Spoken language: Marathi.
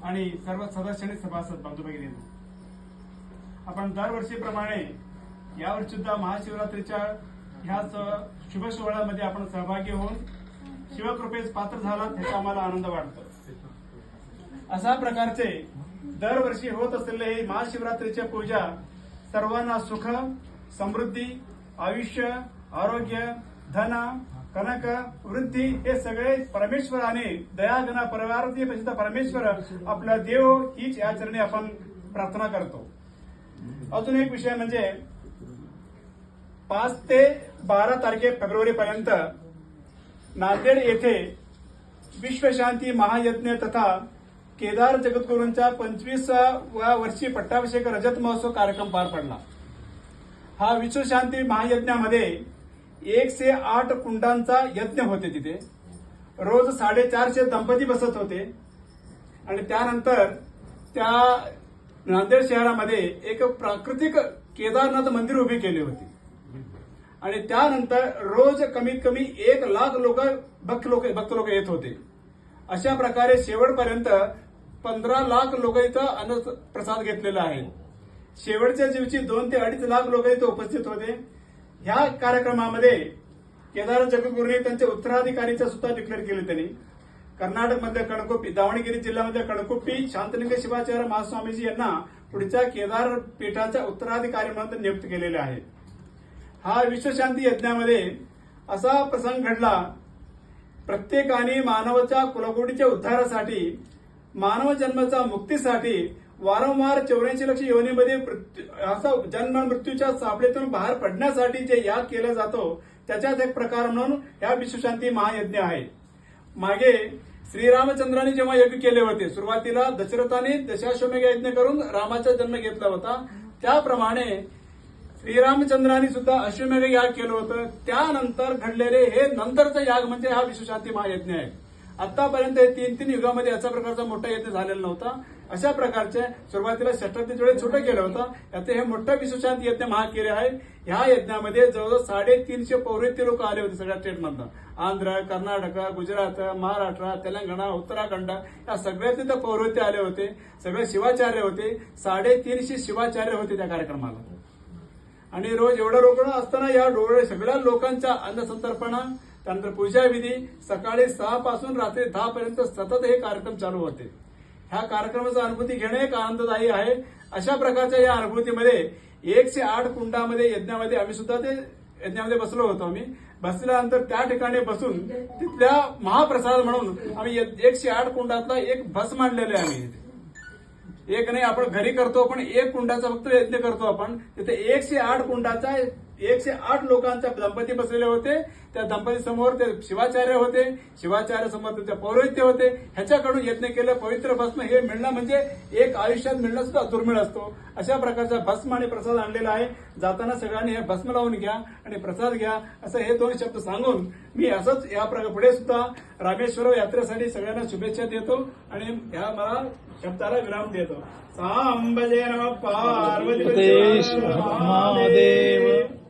आणि सर्व सदस्य आणि सभासद बंधू भगिनींनो, आपण दरवर्षीप्रमाणे यावर्षी सुद्धा महाशिवरात्रीच्या ह्याच शुभ सोहळ्यामध्ये आपण सहभागी होऊन शिवकृपेस पात्र झालात ह्याचा आम्हाला आनंद वाटतो. अशा प्रकारचे दरवर्षी होत असलेले हे महाशिवरात्रीचे पूजा सर्वांना सुख, समृद्धी, आयुष्य, आरोग्य, धन, कनक, वृद्धी हे सगळे परमेश्वराने दयागणा परवारती प्रसिद्ध परमेश्वर आपला देव हीच या चरणी आपण प्रार्थना करतो. अजून एक विषय म्हणजे 5 ते 12 तारखे फेब्रुवारी पर्यंत नांदेड येथे विश्वशांती महायज्ञ तथा केदार जगद्गुरूंचा 25व्या वर्षी पट्टाभिषेक रजत महोत्सव कार्यक्रम पार पडला. हा विश्वशांती महायज्ञामध्ये 108 कुंडांचा यज्ञ होते. तिथे रोज 450 दंपती बसत होते आणि त्यानंतर त्या नांदेड शहरामध्ये एक प्राकृतिक केदारनाथ मंदिर उभे केले होते आणि त्यानंतर रोज कमीत कमी 1 लाख भक्त लोक येत होते. अशा प्रकारे शेवटपर्यंत 15 लाख लोक इथं अन्न प्रसाद घेतलेला आहे. शेवटच्या दिवशी 2 ते 2.5 लाख लोक इथं उपस्थित होते. ह्या कार्यक्रमामध्ये केदार जगद्गुरूंनी त्यांच्या उत्तराधिकारीचा सुद्धा डिक्लेअर केले. त्यांनी कर्नाटकमधल्या कणकुप्पी, दावणगिरी जिल्ह्यामधल्या कणकुप्पी शांतलिंग शिवाचार्य महास्वामीजी यांना पुढच्या केदार पीठाच्या उत्तराधिकारी म्हणून नियुक्त केलेले आहे. हा विश्वशांती यज्ञामध्ये असा प्रसंग घडला, प्रत्येकाने मानवाच्या कुलकोटीच्या उद्धारासाठी, मानव जन्माच्या मुक्तीसाठी वारंवार 84 लक्ष योनीमध्ये असा जन्म मृत्यूच्या सापळेतून बाहेर पडण्यासाठी जे याग केला जातो त्याच्याच एक प्रकार म्हणून या विश्वशांती महायज्ञ आहे. मागे श्रीरामचंद्रांनी जेव्हा यज्ञ केले होते, सुरुवातीला दशरथाने दशाश्वमेध यज्ञ करून रामाचा जन्म घेतला होता, त्याप्रमाणे श्रीरामचंद्रांनी सुद्धा अश्वमेध याग केलं होतं. त्यानंतर घडलेले हे नंतरचा याग म्हणजे हा विश्वशांती महायज्ञ आहे. आतापर्यंत 3 युगामध्ये अशा प्रकारचा मोठा यज्ञ झालेला नव्हता. अशा प्रकारचे सुरुवातीला षष्ठाब्दी वेळेस छोटं केलं होतं, याचे हे मोठं विश्वशांती यज्ञ महा केले आहे. ह्या यज्ञामध्ये जवळजवळ 350 पौरोहित्य लोक आले होते सगळ्या स्टेटमधनं. आंध्र, कर्नाटक, गुजरात, महाराष्ट्र, तेलंगणा, उत्तराखंड या सगळ्यात तिथं पौरोहित्य आले होते. सगळे शिवाचार्य होते. 350 शिवाचार्य होते त्या कार्यक्रमाला. आणि रोज एवढं लोक असताना या सगळ्या लोकांच्या अन्नसंतर्पणा, त्यानंतर पूजाविधी सकाळी 6 पासून रात्री 10 पर्यंत सतत हे कार्यक्रम चालू होते. ह्या कार्यक्रमाचा अनुभूती घेणे एक आनंददायी आहे. अशा प्रकारच्या या अनुभूतीमध्ये 108 कुंडामध्ये यज्ञामध्ये आम्ही सुद्धा ते यज्ञामध्ये बसलो होतो. आम्ही बसल्यानंतर त्या ठिकाणी बसून तिथल्या महाप्रसाद म्हणून आम्ही 108 कुंडातला एक भस्म आणलेले आम्ही. एक नाही, आपण घरी करतो पण 1 कुंडाचा फक्त यज्ञ करतो आपण. तिथे 108 कुंडाचा 108 लोकांच्या दंपती बसलेले होते. त्या दंपती समोर ते शिवाचार्य होते, शिवाचार्य समोर त्यांचे पौरोहित्य होते. ह्याच्याकडून यज्ञ केलं. पवित्र भस्म हे मिळणं म्हणजे एक आयुष्यात मिळणं सुद्धा दुर्मिळ असतो. अशा प्रकारचा भस्म आणि प्रसाद आणलेला आहे. जाताना सगळ्यांनी हे भस्म लावून घ्या आणि प्रसाद घ्या असं हे 2 शब्द सांगून मी असंच या पुढे सुद्धा रामेश्वर यात्रेसाठी सगळ्यांना शुभेच्छा देतो आणि ह्या मला शब्दाला विराम देतो. सांबजे नमः पार्वती महादेव.